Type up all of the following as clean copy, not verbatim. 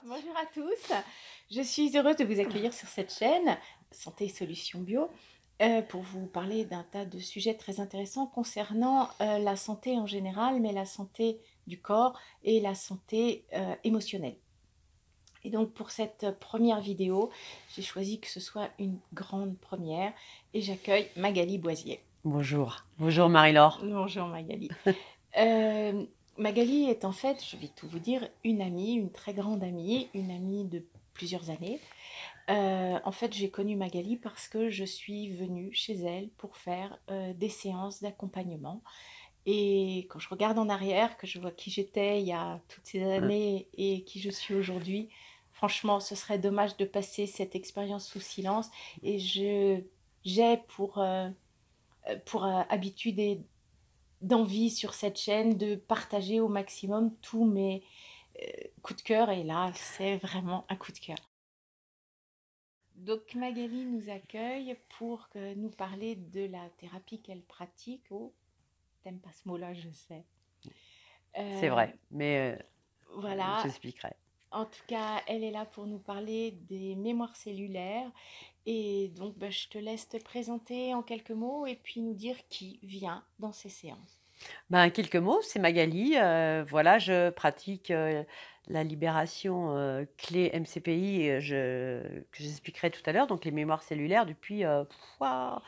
Bonjour à tous, je suis heureuse de vous accueillir sur cette chaîne Santé et Solutions Bio pour vous parler d'un tas de sujets très intéressants concernant la santé en général, mais la santé du corps et la santé émotionnelle. Et donc pour cette première vidéo, j'ai choisi que ce soit une grande première et j'accueille Magali Boisier. Bonjour, bonjour Marie-Laure. Bonjour Magali. Euh, Magali est en fait, je vais tout vous dire, une amie, une très grande amie, une amie de plusieurs années. En fait, j'ai connu Magali parce que je suis venue chez elle pour faire des séances d'accompagnement. Et quand je regarde en arrière, que je vois qui j'étais il y a toutes ces années et qui je suis aujourd'hui, franchement, ce serait dommage de passer cette expérience sous silence. Et j'ai pour habitude et d'envie sur cette chaîne de partager au maximum tous mes coups de cœur. Et là, c'est vraiment un coup de cœur. Donc Magali nous accueille pour nous parler de la thérapie qu'elle pratique. Oh, t'aimes pas ce mot-là, je sais. C'est Euh, vrai, mais voilà, j'expliquerai. en tout cas, elle est là pour nous parler des mémoires cellulaires. Et donc, bah, je te laisse te présenter en quelques mots et puis nous dire qui vient dans ces séances. Ben, quelques mots, c'est Magali. Voilà, je pratique la libération clé MCPI que j'expliquerai tout à l'heure, donc les mémoires cellulaires depuis ouah,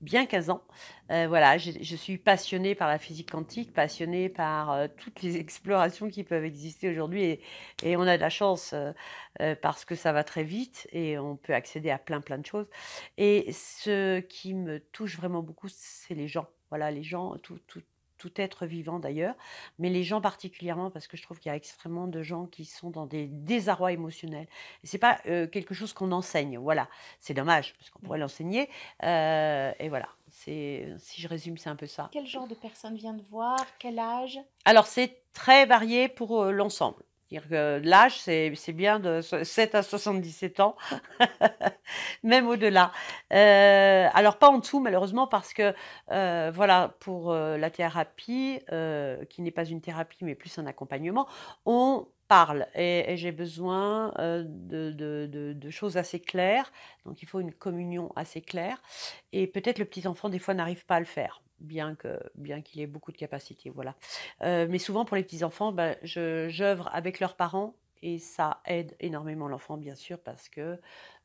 bien 15 ans. Voilà, je suis passionnée par la physique quantique, passionnée par toutes les explorations qui peuvent exister aujourd'hui et on a de la chance parce que ça va très vite et on peut accéder à plein de choses. Et ce qui me touche vraiment beaucoup, c'est les gens. Voilà, les gens, tout être vivant d'ailleurs, mais les gens particulièrement parce que je trouve qu'il y a extrêmement de gens qui sont dans des désarrois émotionnels. Et c'est pas quelque chose qu'on enseigne, voilà. C'est dommage parce qu'on pourrait l'enseigner. Et voilà, si je résume, c'est un peu ça. Quel genre de personne vient te voir? Quel âge? Alors c'est très varié pour l'ensemble. C'est-à-dire que l'âge, c'est bien de 7 à 77 ans, même au-delà. Alors pas en dessous malheureusement parce que voilà, pour la thérapie, qui n'est pas une thérapie mais plus un accompagnement, on parle et j'ai besoin de choses assez claires. Donc il faut une communion assez claire et peut-être le petit enfant des fois n'arrive pas à le faire, bien qu'il ait beaucoup de capacités, voilà. Mais souvent pour les petits enfants, ben, j'œuvre avec leurs parents et ça aide énormément l'enfant bien sûr parce que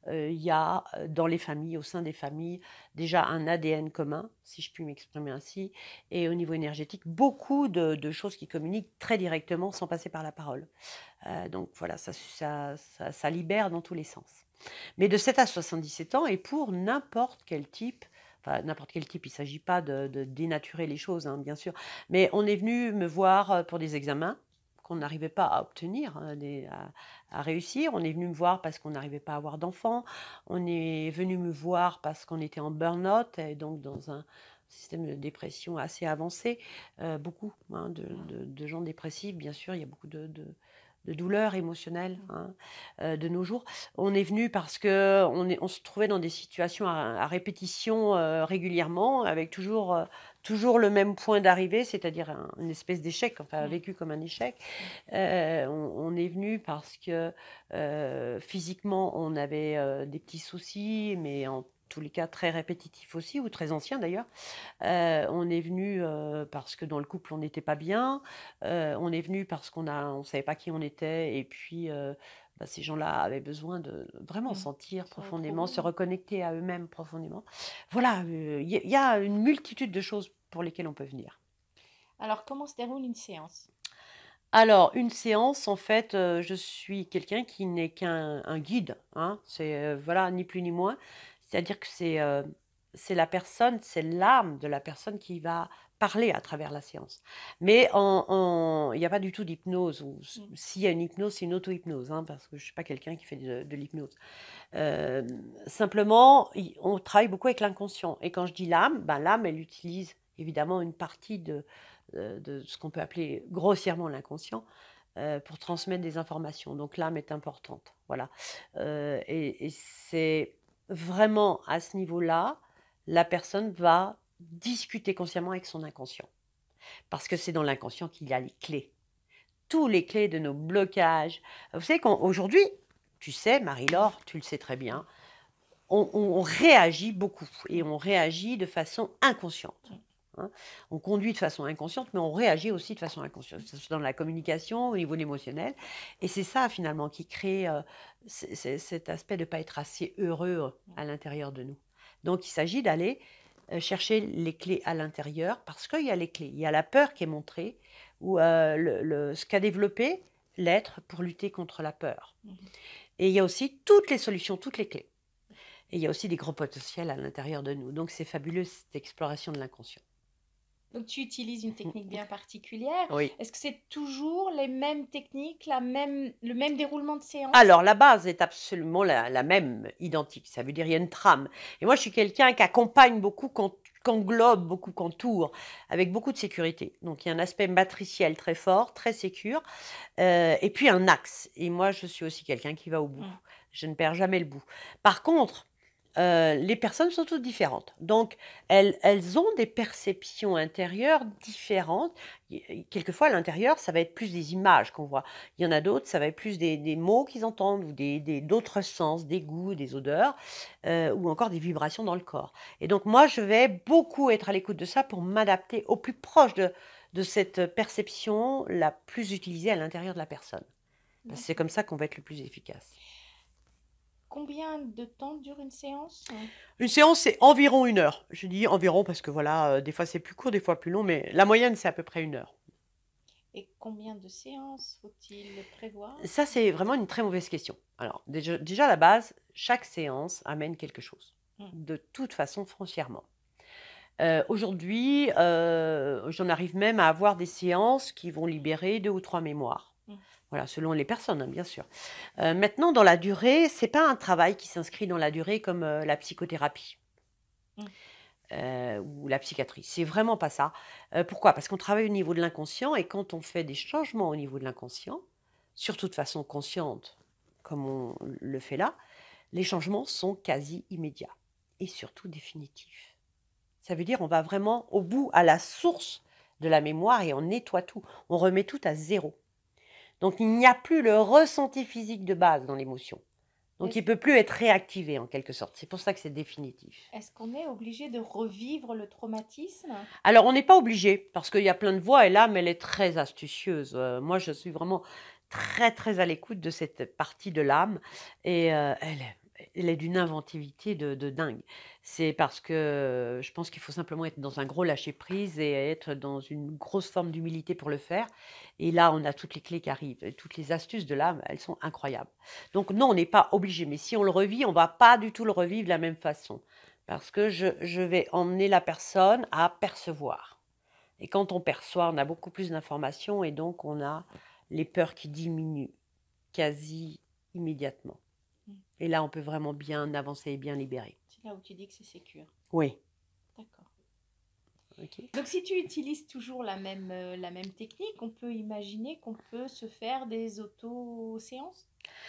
il y a dans les familles, au sein des familles, déjà un ADN commun, si je puis m'exprimer ainsi, et au niveau énergétique, beaucoup de choses qui communiquent très directement sans passer par la parole. Donc voilà, ça libère dans tous les sens. Mais de 7 à 77 ans, et pour n'importe quel type, enfin n'importe quel type, il ne s'agit pas de dénaturer les choses, hein, bien sûr, mais on est venu me voir pour des examens qu'on n'arrivait pas à obtenir, à réussir. On est venu me voir parce qu'on n'arrivait pas à avoir d'enfants. On est venu me voir parce qu'on était en burn-out et donc dans un système de dépression assez avancé. Beaucoup hein, de gens dépressifs, bien sûr, il y a beaucoup de douleurs émotionnelles hein, de nos jours. On est venu parce que on se trouvait dans des situations à répétition régulièrement, avec toujours le même point d'arrivée, c'est-à-dire une espèce d'échec, enfin vécu comme un échec. On est venu parce que physiquement, on avait des petits soucis, mais en tous les cas très répétitifs aussi, ou très anciens d'ailleurs. On est venu parce que dans le couple, on n'était pas bien. On est venu parce on savait pas qui on était. Et puis, bah, ces gens-là avaient besoin de vraiment sentir profondément, se reconnecter à eux-mêmes profondément. Voilà, y a une multitude de choses pour lesquelles on peut venir. Alors, comment se déroule une séance? Alors, une séance, en fait, je suis quelqu'un qui n'est qu'un guide, hein. C'est, voilà, ni plus ni moins. C'est-à-dire que c'est la personne, c'est l'âme de la personne qui va parler à travers la séance. Mais il y a pas du tout d'hypnose ou s'il y a une hypnose, c'est une auto-hypnose, hein, parce que je suis pas quelqu'un qui fait de l'hypnose. Simplement, on travaille beaucoup avec l'inconscient et quand je dis l'âme, ben, l'âme, elle utilise évidemment une partie de ce qu'on peut appeler grossièrement l'inconscient pour transmettre des informations. Donc l'âme est importante, voilà. Et c'est vraiment à ce niveau-là, la personne va discuter consciemment avec son inconscient. Parce que c'est dans l'inconscient qu'il y a les clés. tous les clés de nos blocages. Vous savez qu'aujourd'hui, tu sais, Marie-Laure, tu le sais très bien, on réagit beaucoup et on réagit de façon inconsciente. Hein. On conduit de façon inconsciente, mais on réagit aussi de façon inconsciente, que ce soit dans la communication, au niveau de l'émotionnel. Et c'est ça, finalement, qui crée cet aspect de ne pas être assez heureux à l'intérieur de nous. Donc, il s'agit d'aller chercher les clés à l'intérieur, parce qu'il y a les clés. Il y a la peur qui est montrée, ou ce qu'a développé l'être pour lutter contre la peur. Et il y a aussi toutes les solutions, toutes les clés. Et il y a aussi des gros potentiels à l'intérieur de nous. Donc, c'est fabuleux, cette exploration de l'inconscient. Donc tu utilises une technique bien particulière. Oui. Est-ce que c'est toujours les mêmes techniques, le même déroulement de séance? Alors, la base est absolument la même, identique. Ça veut dire qu'il y a une trame. Et moi, je suis quelqu'un qui accompagne beaucoup, qu'englobe beaucoup, qu'entoure, avec beaucoup de sécurité. Donc, il y a un aspect matriciel très fort, très sécure, et puis un axe. Et moi, je suis aussi quelqu'un qui va au bout. Je ne perds jamais le bout. Par contre, les personnes sont toutes différentes. Donc, elles ont des perceptions intérieures différentes. Quelquefois, à l'intérieur, ça va être plus des images qu'on voit. Il y en a d'autres, ça va être plus des mots qu'ils entendent ou d'autres sens, des goûts, des odeurs, ou encore des vibrations dans le corps. Et donc, moi, je vais beaucoup être à l'écoute de ça pour m'adapter au plus proche de cette perception la plus utilisée à l'intérieur de la personne. Parce que c'est comme ça qu'on va être le plus efficace. Combien de temps dure une séance? Une séance, c'est environ 1 heure. Je dis environ parce que voilà, des fois c'est plus court, des fois plus long, mais la moyenne, c'est à peu près 1 heure. Et combien de séances faut-il prévoir? Ça, c'est vraiment une très mauvaise question. Alors, déjà à la base, chaque séance amène quelque chose. De toute façon, foncièrement. Aujourd'hui, j'en arrive même à avoir des séances qui vont libérer 2 ou 3 mémoires. Voilà, selon les personnes, hein, bien sûr. Maintenant, dans la durée, c'est pas un travail qui s'inscrit dans la durée comme la psychothérapie ou la psychiatrie. C'est vraiment pas ça. Pourquoi? Parce qu'on travaille au niveau de l'inconscient et quand on fait des changements au niveau de l'inconscient, surtout de façon consciente, comme on le fait là, les changements sont quasi immédiats et surtout définitifs. Ça veut dire on va vraiment au bout, à la source de la mémoire et on nettoie tout. On remet tout à zéro. Donc, il n'y a plus le ressenti physique de base dans l'émotion. Donc, il ne peut plus être réactivé en quelque sorte. C'est pour ça que c'est définitif. Est-ce qu'on est obligé de revivre le traumatisme? Alors, on n'est pas obligé, parce qu'il y a plein de voies, et l'âme, elle est très astucieuse. Moi, je suis vraiment très, très à l'écoute de cette partie de l'âme, et elle est d'une inventivité de dingue. C'est parce que je pense qu'il faut simplement être dans un gros lâcher-prise et être dans une grosse forme d'humilité pour le faire. Et là, on a toutes les clés qui arrivent. Et toutes les astuces de l'âme, elles sont incroyables. Donc non, on n'est pas obligé. Mais si on le revit, on ne va pas du tout le revivre de la même façon. Parce que je vais emmener la personne à percevoir. Et quand on perçoit, on a beaucoup plus d'informations et donc on a les peurs qui diminuent quasi immédiatement. Et là, on peut vraiment bien avancer et bien libérer. C'est là où tu dis que c'est sécure. Oui. D'accord. Okay. Donc, si tu utilises toujours la même technique, on peut imaginer qu'on peut se faire des auto-séances?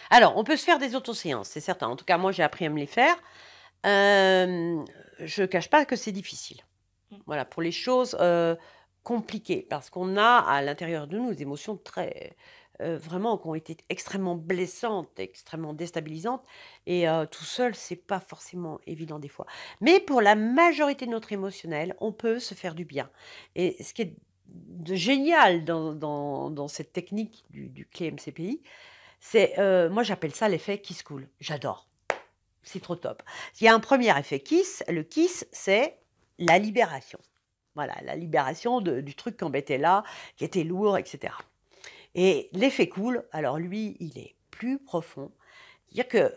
Alors, on peut se faire des auto-séances, c'est certain. En tout cas, moi, j'ai appris à me les faire. Je ne cache pas que c'est difficile. Voilà, pour les choses compliquées, parce qu'on a à l'intérieur de nous des émotions très, vraiment, qui ont été extrêmement blessantes, extrêmement déstabilisantes, et tout seul, c'est pas forcément évident des fois. Mais pour la majorité de notre émotionnel, on peut se faire du bien. Et ce qui est de génial dans cette technique du clé MCPI, c'est, moi j'appelle ça l'effet kiss cool. J'adore. C'est trop top. Il y a un premier effet kiss. Le kiss, c'est la libération. Voilà, la libération du truc qui embêtait là, qui était lourd, etc. Et l'effet cool, alors lui, il est plus profond. C'est-à-dire que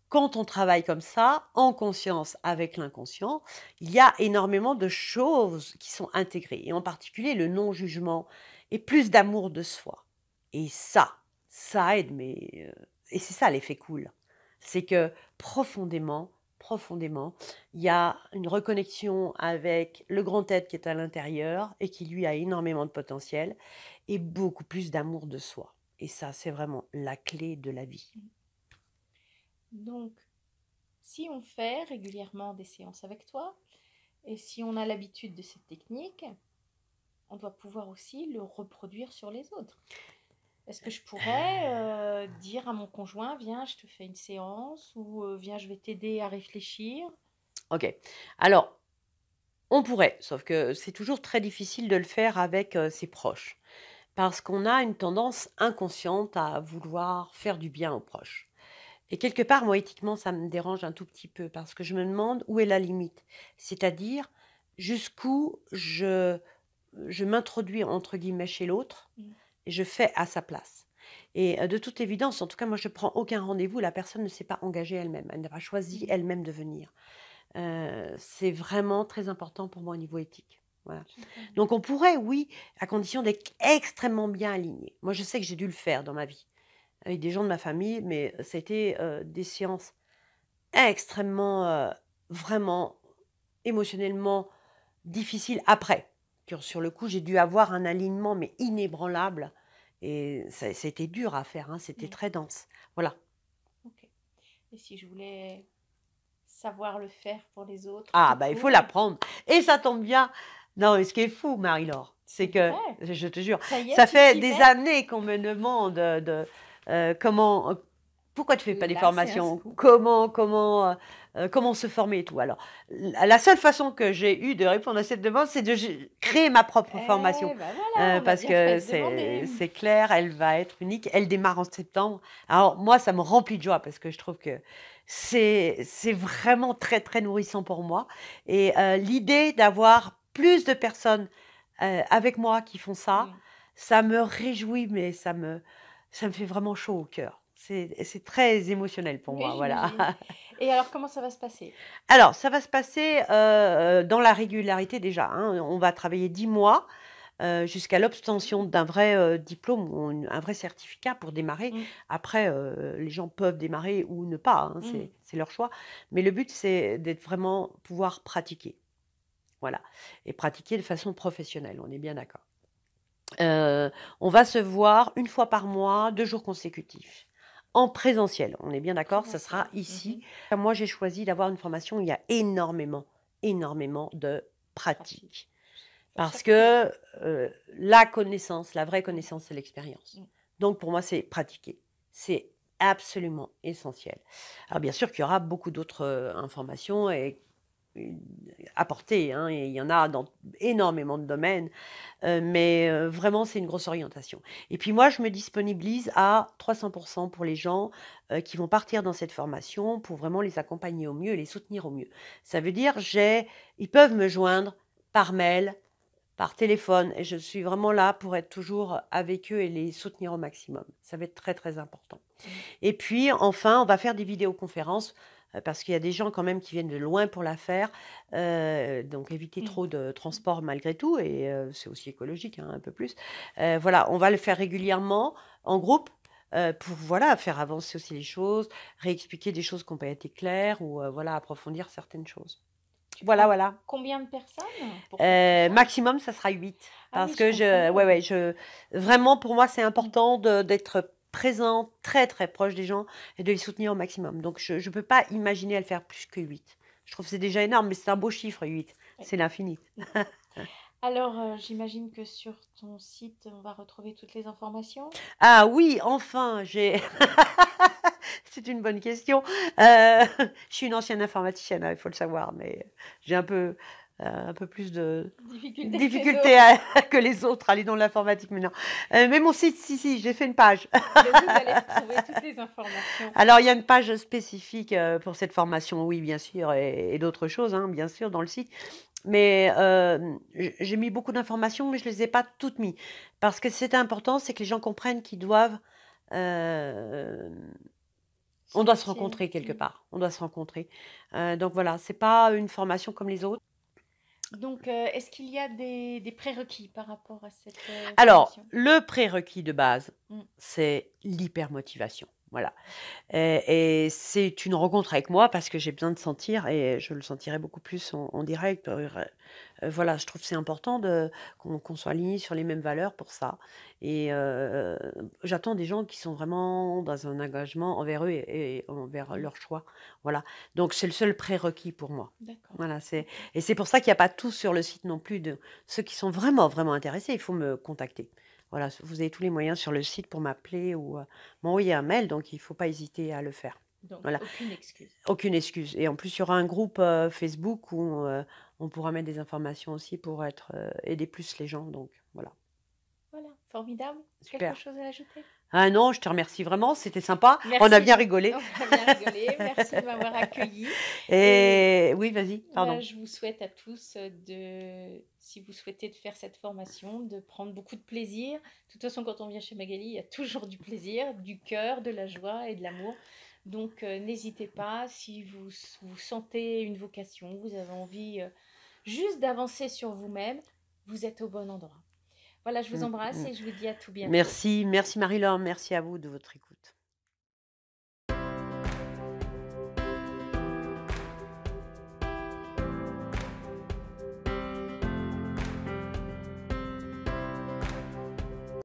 quand on travaille comme ça, en conscience avec l'inconscient, il y a énormément de choses qui sont intégrées, et en particulier le non-jugement et plus d'amour de soi. Et ça aide, mais... et c'est ça l'effet cool. C'est que profondément, il y a une reconnexion avec le grand être qui est à l'intérieur et qui lui a énormément de potentiel et beaucoup plus d'amour de soi. Et ça, c'est vraiment la clé de la vie. Donc, si on fait régulièrement des séances avec toi, et si on a l'habitude de cette technique, on doit pouvoir aussi le reproduire sur les autres. Est-ce que je pourrais dire à mon conjoint, viens, je te fais une séance ou viens, je vais t'aider à réfléchir? Ok. Alors, on pourrait, sauf que c'est toujours très difficile de le faire avec ses proches, parce qu'on a une tendance inconsciente à vouloir faire du bien aux proches. Et quelque part, moi, éthiquement, ça me dérange un tout petit peu, parce que je me demande où est la limite. C'est-à-dire jusqu'où je m'introduis, entre guillemets, chez l'autre, Mm. et je fais à sa place. Et de toute évidence, en tout cas, moi, je prends aucun rendez-vous, la personne ne s'est pas engagée elle-même, elle n'a pas choisi Mm. elle-même de venir. C'est vraiment très important pour moi au niveau éthique. Voilà. J'entends bien. Donc on pourrait, oui, à condition d'être extrêmement bien aligné. Moi, je sais que j'ai dû le faire dans ma vie, avec des gens de ma famille, mais ça a été des séances extrêmement, vraiment émotionnellement difficiles après. Sur le coup, j'ai dû avoir un alignement, mais inébranlable. Et ça a été dur à faire, hein, c'était Oui, très dense. Voilà. ok. Et si je voulais savoir le faire pour les autres, Ah, tout bah, il faut court, l'apprendre. Et ça tombe bien. Non, mais ce qui est fou, Marie-Laure, c'est c'est que, vrai. je te jure, Ça y est, ça tu fait t'y des mets. années qu'on me demande comment, pourquoi tu fais pas des Là, c'est un formations, scoop. comment se former et tout. Alors, la seule façon que j'ai eue de répondre à cette demande, c'est de créer ma propre formation. Eh ben voilà, on a Parce bien fait que de demander. c'est clair, elle va être unique. Elle démarre en septembre. Alors, moi, ça me remplit de joie parce que je trouve que c'est vraiment très, très nourrissant pour moi. Et l'idée d'avoir plus de personnes avec moi qui font ça, Mm. ça me réjouit, mais ça me fait vraiment chaud au cœur. C'est très émotionnel pour Oui, moi, voilà. j'imagine. Et alors, comment ça va se passer? Alors, ça va se passer dans la régularité déjà, hein. On va travailler 10 mois jusqu'à l'obtention d'un vrai diplôme ou un vrai certificat pour démarrer. Mm. Après, les gens peuvent démarrer ou ne pas, hein, Mm. c'est leur choix. Mais le but, c'est d'être vraiment pouvoir pratiquer. Voilà. Et pratiquer de façon professionnelle, on est bien d'accord. On va se voir une fois par mois, 2 jours consécutifs. En présentiel, on est bien d'accord, ça Présentiel. sera ici. Mhm. Moi, j'ai choisi d'avoir une formation où il y a énormément, énormément de Pratique. pratique. Ça, Parce chapeau bas. que la connaissance, la vraie Mm. connaissance, c'est l'expérience. Mm. Donc pour moi, c'est pratiquer. C'est absolument essentiel. Alors bien sûr qu'il y aura beaucoup d'autres informations euh, apportées, hein, et il y en a dans énormément de domaines, mais vraiment, c'est une grosse orientation. Et puis moi, je me disponibilise à 300% pour les gens qui vont partir dans cette formation, pour vraiment les accompagner au mieux et les soutenir au mieux. Ça veut dire, ils peuvent me joindre par mail, par téléphone, et je suis vraiment là pour être toujours avec eux et les soutenir au maximum. Ça va être très, très important. Mm. Et puis, enfin, on va faire des vidéoconférences parce qu'il y a des gens quand même qui viennent de loin pour la faire. Donc, éviter Mm. trop de transport malgré tout, et c'est aussi écologique, hein, un peu plus. Voilà, on va le faire régulièrement en groupe. Pour voilà, faire avancer aussi les choses, réexpliquer des choses qui n'ont pas été claires ou voilà, approfondir certaines choses. Tu Voilà, prends voilà. combien de personnes pour faire tout ça? Maximum, ça sera 8. Ah Parce oui, je que comprends. vraiment, pour moi, c'est Mm. important d'être présent, très, très proche des gens et de les soutenir au maximum. Donc, je ne peux pas imaginer à le faire plus que 8. Je trouve que c'est déjà énorme, mais c'est un beau chiffre, 8. Oui. C'est l'infini. Mm. Alors, j'imagine que sur ton site, on va retrouver toutes les informations. Ah oui, enfin, j'ai. C'est une bonne question. Je suis une ancienne informaticienne, hein, il faut le savoir, mais j'ai un peu plus de Difficulté que les difficultés autres. que les autres à aller dans l'informatique maintenant. Mais mon site, si, j'ai fait une page. Mais vous allez retrouver toutes les informations. Alors, il y a une page spécifique pour cette formation, oui, bien sûr, et d'autres choses, hein, bien sûr, dans le site. Mais j'ai mis beaucoup d'informations, mais je ne les ai pas toutes mis. Parce que c'est important, c'est que les gens comprennent qu'ils doivent euh, on doit se S'initier. rencontrer quelque Mm. part. On doit se rencontrer. Donc voilà, c'est pas une formation comme les autres. Donc, est-ce qu'il y a des prérequis par rapport à cette Alors, formation? le prérequis de base, Mm. c'est l'hypermotivation. Voilà. Et c'est une rencontre avec moi parce que j'ai besoin de sentir, et je le sentirai beaucoup plus en direct. Voilà, je trouve que c'est important qu'on soit aligné sur les mêmes valeurs pour ça. Et j'attends des gens qui sont vraiment dans un engagement envers eux et envers Mm. leur choix. Voilà. Donc c'est le seul prérequis pour moi. D'accord. Voilà, Ok. et c'est pour ça qu'il n'y a pas tout sur le site non plus de ceux qui sont vraiment, vraiment intéressés. Il faut me contacter. Voilà, vous avez tous les moyens sur le site pour m'appeler ou m'envoyer un mail, donc il ne faut pas hésiter à le faire. Donc, Voilà, aucune excuse. aucune excuse. Et en plus, il y aura un groupe Facebook où on pourra mettre des informations aussi pour aider plus les gens. Donc voilà, Voilà, formidable. Quelque super. chose à ajouter? Ah non, je te remercie vraiment, c'était sympa. On a Merci, bien rigolé. on a bien rigolé. Merci de m'avoir accueilli. Et Et oui, vas-y, bah, pardon. je vous souhaite à tous si vous souhaitez de faire cette formation, de prendre beaucoup de plaisir. De toute façon, quand on vient chez Magali, il y a toujours du plaisir, du cœur, de la joie et de l'amour. Donc, n'hésitez pas, si vous sentez une vocation, vous avez envie juste d'avancer sur vous-même, vous êtes au bon endroit. Voilà, je vous Mm, embrasse mm. et je vous dis à tout bientôt. Merci, merci Marie-Laure, merci à vous de votre écoute.